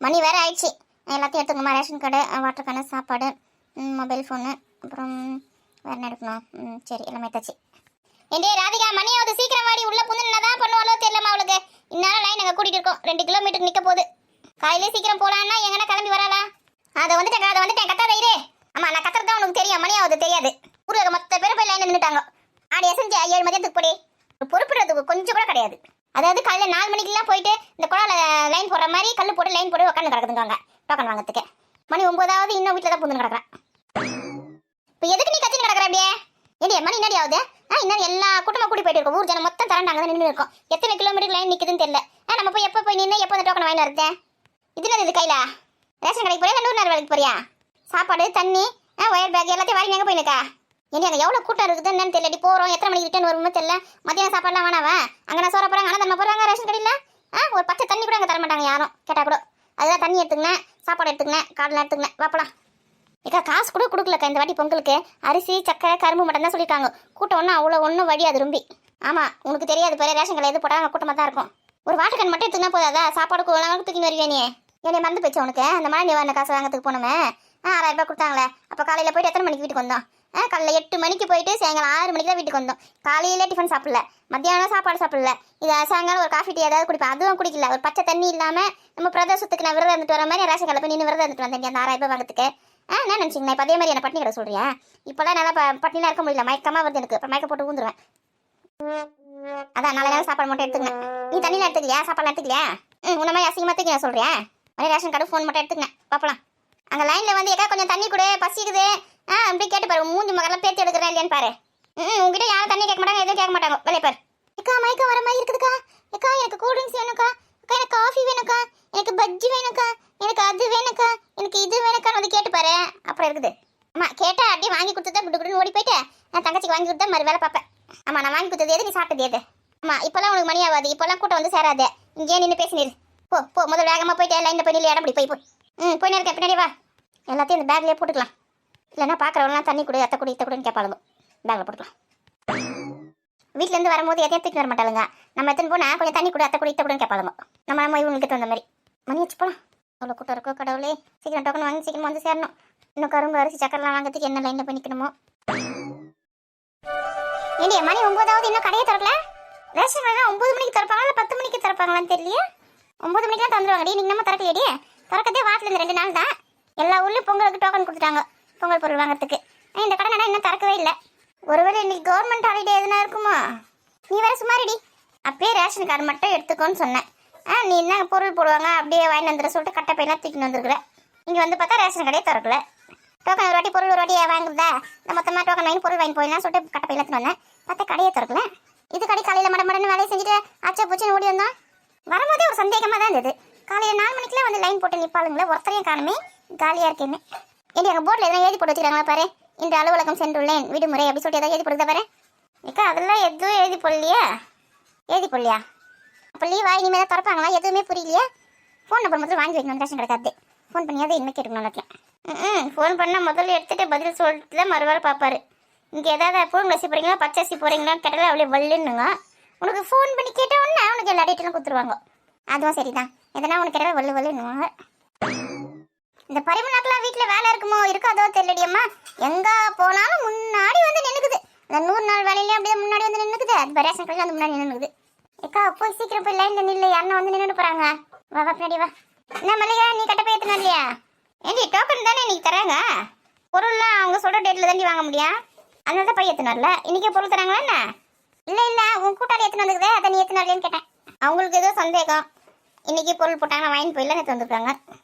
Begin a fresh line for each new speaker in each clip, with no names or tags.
மணி வேறு ஆயிடுச்சு. எல்லாத்தையும் எடுத்துக்கணுமா? ரேஷன் கார்டு, வாட்டர் கேனு, சாப்பாடு, மொபைல் ஃபோனு, அப்புறம் வேறு என்ன எடுக்கணும்? சரி, எல்லாமே எடுத்தாச்சு. ஏண்டே ராதிகா, மணியாவது சீக்கிரம் வாடி. உள்ள புந்து என்னதான் பண்ணுவாளோ தெரியலமா அவளுக்கு. இந்நேரம் லைன் நாங்கள் கூட்டிகிட்டு இருக்கோம். 2 கிலோமீட்டர் நிற்க போகுது. காலையிலே சீக்கிரம் போகலான்னா எங்கன்னா கிளம்பி வராளா? அதை வந்துட்டேன் கத்தாத இரு. ஆமாம், நான் கத்துறது தான் உனக்கு தெரியும், மணியாவது தெரியாது. ஊரில் மொத்த பேர் போய் லைன் நின்றுட்டாங்க. ஆடி எசஞ்சு 7 மதியத்துக்கு போடி. பொறுப்புறதுக்கு கொஞ்சம் கூட கிடையாது. அதாவது காலையில் 4 மணிக்கெல்லாம் போயிட்டு இந்த குழால லைன் போடுற மாதிரி கல் போட்டு லைன் போட்டு உட்காந்து கிடக்குதுங்க டோக்கன் வாங்கிறதுக்கு. மணி 9ஆவது இன்னும் வீட்டில் தான் புந்து கிடக்குறேன். இப்போ எதுக்கு நீ கத்தின்னு கிடக்குற அப்படியே? ஏடியா மணி என்னடி ஆகுது? இன்னும் எல்லா கூட்டமாக கூட்டி போயிட்டு இருக்கோம். ஊர் ஜனம் மொத்தம் தரண்டாங்க தான் நின்று இருக்கோம். எத்தனை கிலோமீட்டர் லைன் நிற்குதுன்னு தெரியல. நம்ம போய் எப்போ போய் நின்று எப்போ அந்த டோக்கன் வாங்கி வருது? இதுல இது கையில ரேஷன் கடைக்கு போறியா? 100 நேரம் வேலைக்கு போறியா? சாப்பாடு, தண்ணி, ஒயர் பேக் எல்லாத்தையும் வாங்கி எங்கே போயிருக்கா? ஏன்னா அங்கே எவ்வளோ கூட்டம் இருக்குதுன்னு தெரியல. போகிறோம், எத்தனை மணிக்கு ரிட்டர்ன் வரும்னு தெரியல. மத்தியானம் சாப்பாடுலாம் வேணாவா? அங்கே நான் சோற போகிறாங்க, ஆனால் தரமா போகிறாங்க ரேஷன் கடையில். ஒரு பச்சை தண்ணி கூட அங்கே தரமாட்டாங்க யாரும் கேட்டால் கூட. அதுதான் தண்ணி எடுத்துக்கினேன், சாப்பாடு எடுத்துக்கினேன், காடெலாம் எடுத்துக்கினேன். வாப்பலாம் ஏக்கா, காசு கூட கொடுக்கலக்கா இந்த வாட்டி பொங்கலுக்கு. அரிசி, சக்கரை, கரும்பு மட்டும் தான் சொல்லியிருக்காங்க. கூட்டம் ஒன்றும் அவ்வளோ ஒன்றும் வழி அது ரொம்ப. ஆமாம், உனக்கு தெரியாது பெரிய ரேஷன் கடை எது போட்டால் அங்கே கூட்டமாக தான் இருக்கும். ஒரு வாட்டர் கேன் மட்டும் எடுத்துக்கினா போதாதா? சாப்பாடுக்கு தூக்கின்னு வருவியா நீ? என்னை மறந்து போச்சு உனக்கு. அந்த மழை நிவாரண காசு வாங்கிறதுக்கு போனோமே, 6000 ரூபாய் கொடுத்தாங்களே. அப்போ காலையில் போயிட்டு எத்தனை மணிக்கு வீட்டுக்கு வந்தோம்? காலையில் 8 மணிக்கு போயிட்டு சாயங்காலம் 6 மணிக்கு தான் வீட்டுக்கு வந்தோம். காலையிலே டிஃபன் சாப்பிடல, மத்தியானம் சாப்பாடு சாப்பிடல. இது சாயங்காலம் ஒரு காஃபி டீ ஏதாவது குடிப்பேன், அதுவும் குடிக்கல. ஒரு பச்சை தண்ணி இல்லாமல் நம்ம பிரதோஷத்துக்கு நான் விரதம் இருந்துட்டு வர மாதிரி ரேஷன் கடையில் போய் நின்று விரதம் இருந்துட்டு வந்தேன் அந்த 6000 ரூபாய் வாங்கிறதுக்கு. என்ன நினச்சிங்கண்ணா? இப்போ அதே மாதிரி என்ன பட்டினி கிட சொல்றியா? இப்போல்லாம் நல்லா பட்டினிலாம் இருக்க முடியல, மயக்கமாக வருது எனக்கு. அப்புறம் மயக்க போட்டு ஊந்துருவேன். அதான் நல்ல நேரம் சாப்பாடு மட்டும் எடுத்துக்கணும். நீ தண்ணியில் எடுத்துக்கலையா? சாப்பாடுலாம் எடுத்துக்கலையா? உன்ன மாதிரி அசிங்கமாக தூக்கி நான் சொல்கிறேன். ரேஷன் கார்டு ஃபோன் மட்டும் எடுத்துக்கங்க பார்ப்பலாம். அங்கே லைனில் வந்து ஏக்கா கொஞ்சம் தண்ணி கொடு, பசிக்குது அப்படி கேட்டு பாரு. மூஞ்சி மகரெல்லாம் பேர்த்து எடுக்கிறேன் இல்லையான்னு பாரு. உங்ககிட்ட யாரும் தண்ணி கேட்க மாட்டாங்க, எதுவும் கேட்க மாட்டாங்க. வேலையை பாரு. ஏக்கா மயக்கம் வர மாதிரி இருக்குதுக்கா. ஏக்கா எனக்கு கூல் ட்ரிங்க்ஸ் வேணுக்கா. அக்கா எனக்கு காஃபி வேணுக்கா. எனக்கு பஜ்ஜி வேணுக்கா. எனக்கு அது வேணுக்கா. எனக்கு இது வேணுக்கான்னு வந்து கேட்டு பாரு. அப்புறம் இருக்குது. ஆமாம், கேட்டால் அப்படியே வாங்கி கொடுத்துதான் விட்டு ஓடி போயிட்டு நான் தங்கச்சிக்கு வாங்கி கொடுத்தா மாதிரி வேலை பார்ப்பேன். ஆமாம், நான் வாங்கி கொடுத்தது எது, நீ சாப்பிட்டது எது? ஆமாம், இப்போல்லாம் உனக்கு மணி ஆகாது. இப்போல்லாம் கூட்டம் வந்து சேராது. இங்கே நின்று பேசினிரு. போ முதல் வேகமாக போயிட்டு லைனில் போய் நில்லு, இடம் போய் போய் நேரம் பின்னாடி வா. எல்லாத்தையும் இந்த பேக்லேயே போட்டுக்கலாம். இல்லைன்னா பார்க்குறவங்களாம் தண்ணி கொடு, அத்தை கொடு, இத்தை கொடுன்னு கேட்பாளுங்க. பேக்கில் போட்டுக்கலாம். வீட்டிலேருந்து வரும்போது எதையும் தூக்கி வர மாட்டாளுங்க. நம்ம எத்தனை போனால் கொஞ்சம் தண்ணி கொடு, அத்தை கொடு, இத்தை கொடுன்னு கேட்பாளுங்க. நம்ம இவங்களுக்கு தகுந்த மாதிரி மணி வச்சு போகலாம். அவ்வளோ கூட்டம் இருக்கோ கடவுளே. சீக்கிரம் டோக்கன் வாங்கி சீக்கிரம் வந்து சேரணும். இன்னும் கரும்பு, அரிசி, சக்கரெலாம் வாங்கிறதுக்கு என்ன லைனில் போய் நிற்கணுமோ. ஏண்டிய மணி 9ஆவது இன்னும் கடையை திறக்கல. ரேஷன் கடை 9 மணிக்கு திறப்பாங்களா இல்லை 10 மணிக்கு திறப்பாங்களான்னு தெரியலையே. 9 மணிக்கெலாம் தந்துடுவாங்கடி. நீங்கள் நம்ம திறக்கலையடி. திறக்கதே வாரத்தில் இந்த 2 நாள் தான். எல்லா ஊர்லேயும் பொங்கலுக்கு டோக்கன் கொடுத்துட்டாங்க பொங்கல் பொருள் வாங்கிறதுக்கு. இந்த கடை நான் இன்னும் திறக்கவே இல்லை. ஒருவேளை இன்னைக்கு கவர்மெண்ட் ஹாலிடே எதுனா இருக்குமா? நீ வேற சுமாரிடி. அப்பயே ரேஷன் கார்டு மட்டும் எடுத்துக்கோன்னு சொன்னேன். நீ என்ன பொருள் போடுவாங்க அப்படியே வாங்கி வந்துட சொல்லிட்டு கட்டை பையெல்லாம் தூக்கின்னு வந்துருக்குற. இங்கே வந்து பார்த்தா ரேஷன் கடையே திறக்கல. டோக்கன் ஒரு வாட்டி பொருள் ஒரு வாட்டி வாங்குறதா இந்த மொத்தமாக டோக்கன் வாங்கி பொருள் வாங்கி போயிடலாம் சொல்லிட்டு கட்டை பையெல்லாம் வந்தேன். பார்த்தா கடையே திறக்கல. இது கடை காலையில் மடன்னு வேலையை செஞ்சுட்டு ஆச்சா பூச்சின்னு ஓடி வந்தான். வரும்போதே ஒரு சந்தேகமாக தான் இருந்தது. காலையில் 4 மணிக்கெலாம் வந்து லைன் போட்டு நிற்பாளுங்களே, ஒருத்தரையும் காணுமே, காலியாக இருக்கேன்னு. ஏன்டி எங்கள் போர்டில் எதனா எழுதி போட்டு வச்சுக்கிறாங்களா பாரு. இன்று அலுவலகம் சென்றுள்ளேன், விடுமுறை அப்படி சொல்லிட்டு ஏதாவது எழுதி போடுதா பாரு. ஏக்கா அதெல்லாம் எதுவும் எழுதி போடலையா? அப்போ லீவா? இனிமேல் தான் திறப்பாங்களா? எதுவுமே புரியலையா? ஃபோன் நம்பர் முதல்ல வாங்கி வைக்கணும், ரேஷன் கிடைக்காது. ஃபோன் பண்ணியாவது இனிமேல் கேட்டுக்கணும் எல்லாத்தையும். ஃபோன் பண்ணால் முதல்ல எடுத்துகிட்டு பதில் சொல்லிட்டு தான் மறுவாரம் பார்ப்பாரு. இங்கே ஏதாவது பூங்க அரிசி போகிறீங்களா, பச்சை அரிசி போகிறீங்களான்னு கேட்டாலே அவ்வளோ வல்லுன்னுங்க. உனக்கு ஃபோன் பண்ணி கேட்டால் ஒன்று உனக்கு எல்லா டீட்டெயிலும் கொடுத்துருவாங்க. அதுவும் சரிதான். எதனா உனக்கு கேட்டால் வல்லுன்னுவாங்க. இந்த பரிமளாக்கெல்லாம் வீட்டில் வேலை இருக்குமோ இருக்காதோ தெரியலடியம்மா. எங்கே போனாலும் முன்னாடி வந்து நின்றுக்குது. அந்த 100 நாள் வேலையிலேயே அப்படியே முன்னாடி வந்து நின்றுக்குது. அது ரேஷன் கடையில் வந்து முன்னாடி நின்றுக்குது. ஏக்கா போய் சீக்கிரம் போய் லைனில் நில்லு, யாருன்னா வந்து நின்று போகிறாங்க. வா பின்னாடி வா. என்ன மல்லிகா, நீ கட்ட போய் எத்தனை இல்லையா? ஏண்டி டோக்கன் தானே இன்னைக்கு தராங்க. பொருள்லாம் அவங்க சொல்கிற டேட்டில் தாண்டி வாங்க முடியும். அதனால தான் போய் எத்தனார்ல இன்றைக்கே பொருள் தராங்களா என்ன? இல்லை உன் கூட்டாளி எத்தனை வந்துக்குதே, அதை நீ எத்தனார்லேன்னு கேட்டேன். அவங்களுக்கு ஏதோ சந்தேகம். இன்றைக்கி பொருள் போட்டாங்கன்னா வாங்கி போயிடலாம் நேற்று வந்துருக்காங்க.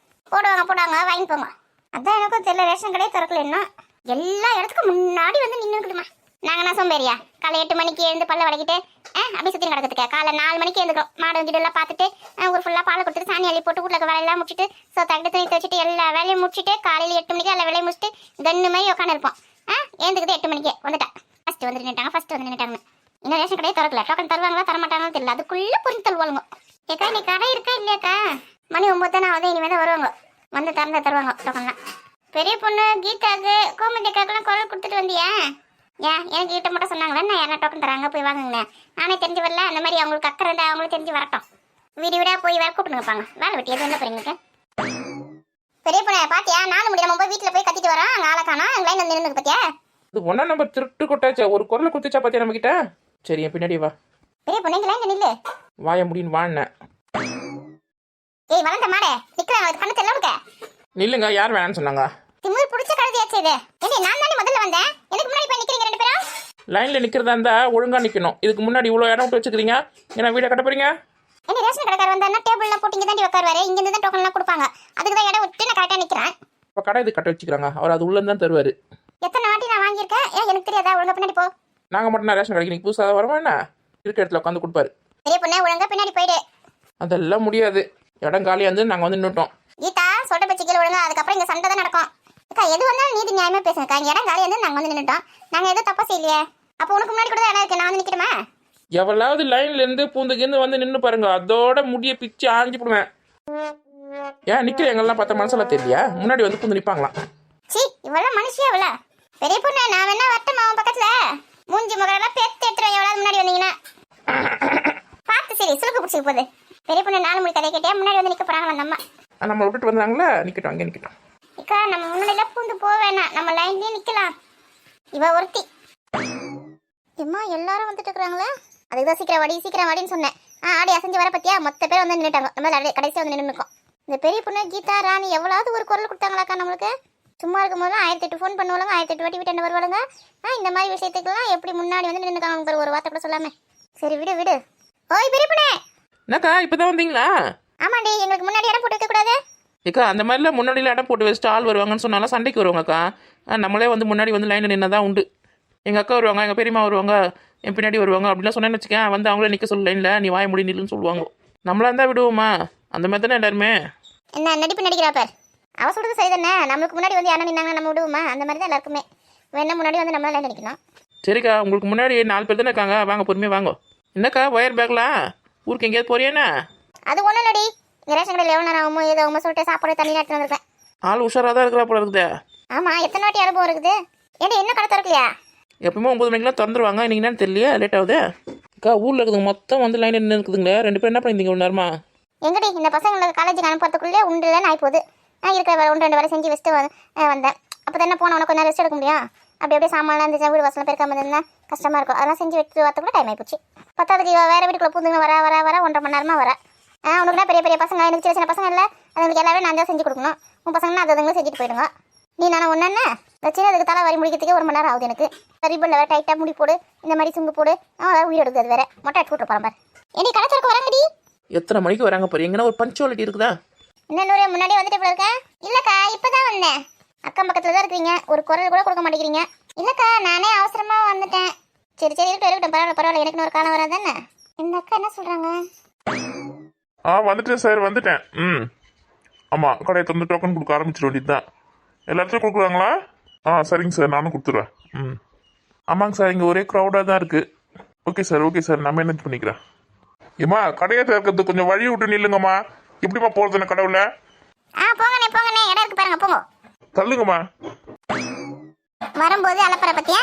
போடுவாங்க வாங்கி போங்க. அதான் எனக்கும் தெரியல, ரேஷன் கடையே திறக்கல இன்னும். எல்லா இடத்துக்கும் முன்னாடி வந்து நின்றுக்கிட்டுமா. நாங்கள் என்ன சோம்பேறியா? காலை 8 மணிக்கு எழுந்து பல்ல வளைக்கிட்டு அப்படி சுற்றி கிடக்கிறதுக்கு காலை 4 மணிக்கு எழுந்துக்கிறோம். மாடு வீடெல்லாம் பார்த்துட்டு ஒரு ஃபுல்லாக பாலை கொடுத்துட்டு சாணி அள்ளி போட்டு வீட்டில் வேலையெல்லாம் முடிச்சுட்டு தகிட்டு துணி துவச்சிட்டு எல்லா வேலையும் முடிச்சுட்டு காலையில் 8 மணிக்கு எல்லா வேலையை முடிச்சுட்டு கன்று மாதிரி உட்காந்துருப்போம். எழுந்துக்குது 8 மணிக்கு வந்துட்டா. ஃபஸ்ட்டு வந்து நின்றுட்டாங்க. இன்னும் ரேஷன் கடையே திறக்கல. டோக்கன் தருவாங்களா தரமாட்டாங்கன்னு தெரியல. அதுக்குள்ளே புரிஞ்சு தருவாங்க. ஏக்கா நீ கடை இருக்கா இல்லையாக்கா? மணி 9 தானே ஆகுது. இனிமேல் தான் வருவாங்க. வந்து திறந்தா தருவாங்க டோக்கன்லாம். பெரிய பொண்ணு கீதாவுக்கு கோமதிக்காக்கெல்லாம் குரல் கொடுத்துட்டு வந்தியா? எனக்கு கிட்ட மட்டும் சொன்னாங்களே நான் யாரா டோக்கன் தராங்க போய் வாங்குங்க. நானே தெரிஞ்சு வரல. அந்த மாதிரி அவங்களுக்கு அக்கறை இருந்தால் அவங்களும் தெரிஞ்சு வரட்டும். வீடு வீடாக போய் வேலை கூப்பிட்டு வைப்பாங்க. வேலை வெட்டி எது என்ன போறீங்க? பெரிய பொண்ணு பாத்தியா, நானும் முடியாம போய் வீட்டுல போய் கத்திட்டு வரோம், அங்க ஆளை காணோம், அங்க லைன் வந்து நின்று பாத்தியா.
இது ஒன்னா நம்பர் திருட்டு கொட்டாச்சா, ஒரு குரலை குத்துச்சா பாத்தியா நம்ம கிட்ட. சரி என் பின்னாடி வா.
பெரிய பொண்ணு இங்க லைன் நில்லு.
வாய முடின்னு வாண்ண.
ஏய் வளர்ந்த மாடே, நிக்கிறேன், கண்ணு தெரியல உனக்கு.
நில்லுங்க, யார் வேணான்னு சொன்னாங்க?
திமிரு புடிச்ச கழுதியாச்சு இது. ஏண்டி நான் தானே முதல்ல வந்தேன், எனக்கு முன்னாடி போய் நிக்கிறீங்க ரெண்டு பேரும்.
லைன்ல நிக்கிறதா இருந்தா ஒழுங்கா நிக்கணும். இதுக்கு முன்னாடி இவ்வளவு இடம் விட்டு வச்சுக்கிறீங்க. ஏன்னா வீட கட்ட போறீங்க.
என்ன ரேஷன் கடைக்காரர் வந்தாருன்னா டேபிள்லாம் போட்டு இங்கே தாண்டி உட்காருவாரு, இங்க இருந்து தான் டோக்கன்லாம் கொடுப்பாங்க. அதுக்கு தான் இடம் விட்டு நான் கரெக்டாக நிற்கிறேன்.
இப்போ கடை இது கட்ட வச்சுக்கிறாங்க, அவர் அது உள்ள தான் தருவாரு.
எத்தனை வாட்டி நான் வாங்கியிருக்கேன், ஏன் எனக்கு தெரியாதா? ஒழுங்கா பின்னாடி போ.
நாங்கள் மட்டும் ரேஷன் கடைக்கு நீங்கள் புதுசாக வரமா என்ன? இருக்க இடத்துல உட்காந்து கொடுப்பாரு.
பெரிய பொண்ணு ஒழுங்கா பின்னாடி போயிடு.
அதெல்லாம் முடியாது, இடம் காலியாக இருந்து நாங்கள் வந்து நின்றுட்டோம்.
கீதா சொல்ற பச்சிக்கல ஒழுங்கா, அதுக்கப்புறம் இங்கே சண்டை தான் நடக்கும். அக்கா எது வந்தாலும் நீதி நியாயமே பேசுங்கக்கா. இங்கே இடம் காலியாக இருந்து நாங்கள் வந்து நின்றுட்டோம், நாங்கள் எதுவும் தப்பா செய்யலையே. அப்போ உனக்கு முன்னாடி கூட தான் இடம் இருக்கு, நான் வந்து நிற்கணுமா?
எவ்வளவு லைன்ல இருந்து பூந்துக்கிருந்து வந்து நின்று பாருங்க, அதோட முடிய பிச்சு ஆஞ்சி போடுவேன். ஏன் நிக்கிற எங்கெல்லாம் பார்த்தா மனசுல தெரியலையா? முன்னாடி வந்து பூந்து நிப்பாங்களாம்.
சி இவ்வளவு மனுஷியா இவ்வளோ. பெரிய பொண்ணு நான் வேணா வரட்டுமா உன் பக்கத்துல? மூஞ்சி முகரெல்லாம் பெத்து எடுத்துருவேன் எவ்வளவு முன்னாடி வந்தீங்கன்னா. பார்த்து சரி சுருக்கு பிடிச்சி போகுது. பெரிய பொண்ணு 4 மணி கதை கேட்டே முன்னாடி வந்து நிற்க போறாங்க அந்த அம்மா.
நம்ம விட்டுட்டு வந்தாங்களா, நிக்கட்டும் அங்கே நிக்கட்டும்.
அக்கா நம்ம முன்னாடிலாம் பூந்து போக வேணாம், நம்ம லைன்லயே நிக்கலாம். இவ ஒருத்தி. எம்மா எல்லாரும் வந்துட்டு இருக்கிறாங்களே, அதுக்கு தான் சீக்கிரம் வாடின்னு சொன்னேன். ஆடி அசைஞ்சு வர பத்தியா, மொத்த பேர் வந்து நின்றுட்டாங்க. நம்ம கடைசியாக வந்து நின்று இருக்கோம். இந்த பெரிய பொண்ணு கீதா ராணி எவ்வளவு ஒரு குரல் கொடுத்தாங்களாக்கா நம்மளுக்கு. சும்மா இருக்கும் போது 1008 ஃபோன் பண்ணுவாங்க, 1008 வாட்டி வீட்டு வருவாங்க. இந்த மாதிரி விஷயத்துக்குலாம் எப்படி முன்னாடி வந்து நின்றுக்காங்க ஒரு வார்த்தை கூட சொல்லாம. சரி விடு. ஓய் பெரிய பொண்ணே.
என்னக்கா இப்பதான் வந்தீங்களா?
ஆமாண்டி, எங்களுக்கு முன்னாடி இடம் போட்டு வைக்க கூடாது.
ஏக்கா அந்த மாதிரிலாம் முன்னாடியில் இடம் போட்டு வச்சுட்டு ஆள் வருவாங்கன்னு சொன்னாலும் சண்டைக்கு வருவாங்கக்கா. நம்மளே வந்து முன்னாடி வந்து லைனில் நின்னா தான் உண்டு. எங்கள் அக்கா வருவாங்க, எங்கள் பெரியம்மா வருவாங்க, என் பின்னாடி வருவாங்க. அப்படிலாம் சொன்னேன்னு வச்சுக்கேன், வந்து அவங்களே நிற்க சொல்ல லைனில், நீ வாய முடி நில்லுன்னு சொல்லுவாங்க. நம்மளா இருந்தால் விடுவோமா? அந்த மாதிரி தானே எல்லாருமே.
என்ன நடிப்பு நடிக்கிறா பார். அவ சொல்றது சரி தானே, நம்மளுக்கு முன்னாடி வந்து யாரும் நின்னாங்கன்னா நம்ம விடுவோமா? அந்த மாதிரி தான் எல்லாருக்குமே. வேணா முன்னாடி வந்து நம்மளால லைன் நிற்கணும்.
சரிக்கா, உங்களுக்கு முன்னாடி 4 பேர் தானே இருக்காங்க, வாங்க பொறுமையாக வாங்க. என்னக்கா ஒயர் பேக்லாம் ஊருக்கு எங்கேயாவது போறியாண்ணா?
அது ஒன்றும் இல்லடி, இங்கே ரேஷன் கடையில் எவ்வளோ நேரம் ஆகுமோ ஏதோ அவங்க சொல்லிட்டு சாப்பாடு தண்ணி எடுத்துட்டு வந்திருப்பேன்.
ஆள் உஷாராக தான் இருக்கிறா போல இருக்குது.
ஆமாம், எத்தனை வாட்டி அனுபவம் இருக்குது. ஏன்டி என்ன கடை திறக்கலையா?
எப்பவுமே 9 மணிக்கெலாம் திறந்துருவாங்க, இன்னைக்கு என்னன்னு தெரியலையா, லேட் ஆகுது. அக்கா ஊரில் இருக்குதுங்க மொத்தம் வந்து லைனில் நின்று இருக்குதுங்களே, 2 பேர் என்ன பண்ணியிருந்தீங்க ஒரு நேரமா?
எங்கடி இந்த பசங்களுக்கு காலேஜுக்கு அனுப்புறதுக்குள்ளே உண்டுலன்னு ஆகி போகுது. இருக்கிற 1-2 வேலை செஞ்சு வச்சுட்டு வந்தேன். அப்போ தானே போனவனை கொஞ்சம் நேரம் ரெஸ்ட் எடுக்க முடியும். அப்படியே சாமான்லாம் இருந்துச்சு, வீடு வாசலாம் பெருக்காம இருந்தால் கஷ்டமாக இருக்கும். அதெல்லாம் செஞ்சு வச்சு வரத்துக்குள்ள டைம் ஆகிப்போச்சு. பத்தாவதுக்கு வேறு வீட்டுக்குள்ள பூந்துங்க வர 1.5 மணி நேரமாக வர. உனக்குனா பெரிய பசங்க, எனக்கு சின்ன பசங்க இல்லை, அதுங்களுக்கு எல்லாமே நான் தான் செஞ்சு கொடுக்கணும். உன் பசங்கன்னா அதுங்களும் செஞ்சுட்டு போயிடுங்க. நீ நானும் ஒன்று என்ன சின்னதுக்கு தலை வரி முடிக்கிறதுக்கே 1 மணி நேரம் ஆகுது எனக்கு. ரிப்பனில் வேறு டைட்டாக முடி போடு, இந்த மாதிரி சுங்கு போடு, உயிர் எடுக்குது. அது வேறு மொட்டை அடிச்சு விட்டு போகிறேன். என்னை கடை திறக்க வராங்கடி.
எத்தனை மணிக்கு வராங்க பாரு, எங்கன்னா ஒரு பஞ்சுவாலிட்டி இருக்குதா?
இன்னும் முன்னாடி வந்துட்டு இப்படி இருக்கேன். இல்லைக்கா இப்போதான் வந்தேன். அக்கம் பக்கத்தில் தான் இருக்கிறீங்க, ஒரு குரல் கூட கொடுக்க மாட்டேங்கிறீங்க. இல்லைக்கா நானே அவசரமாக வந்துட்டேன். சரி இருக்கட்டும் பரவாயில்ல, எனக்கு ஒரு காலம் வராதானே. இந்த அக்கா என்ன சொல்கிறாங்க?
வந்துட்டேன் சார், வந்துட்டேன். ஆமாம், கடையை திறந்து டோக்கன் கொடுக்க ஆரம்பிச்சிட வேண்டியது தான். எல்லாத்தையும் கொடுக்குறாங்களா? சரிங்க சார், நானும் கொடுத்துருவேன். ஆமாங்க சார், இங்கே ஒரே க்ரௌடாக தான் இருக்குது. ஓகே சார், நான் மேனேஜ் பண்ணிக்கிறேன். ஏம்மா கடையை திறக்கிறதுக்கு கொஞ்சம் வழி விட்டு நில்லுங்கம்மா. எப்படிம்மா போகிறது என்ன கடவுள?
போங்கண்ணே, இடம் இருக்கு பாருங்க, போங்க.
தள்ளுங்கம்மா.
வரும்போது அலப்பற பத்தியா?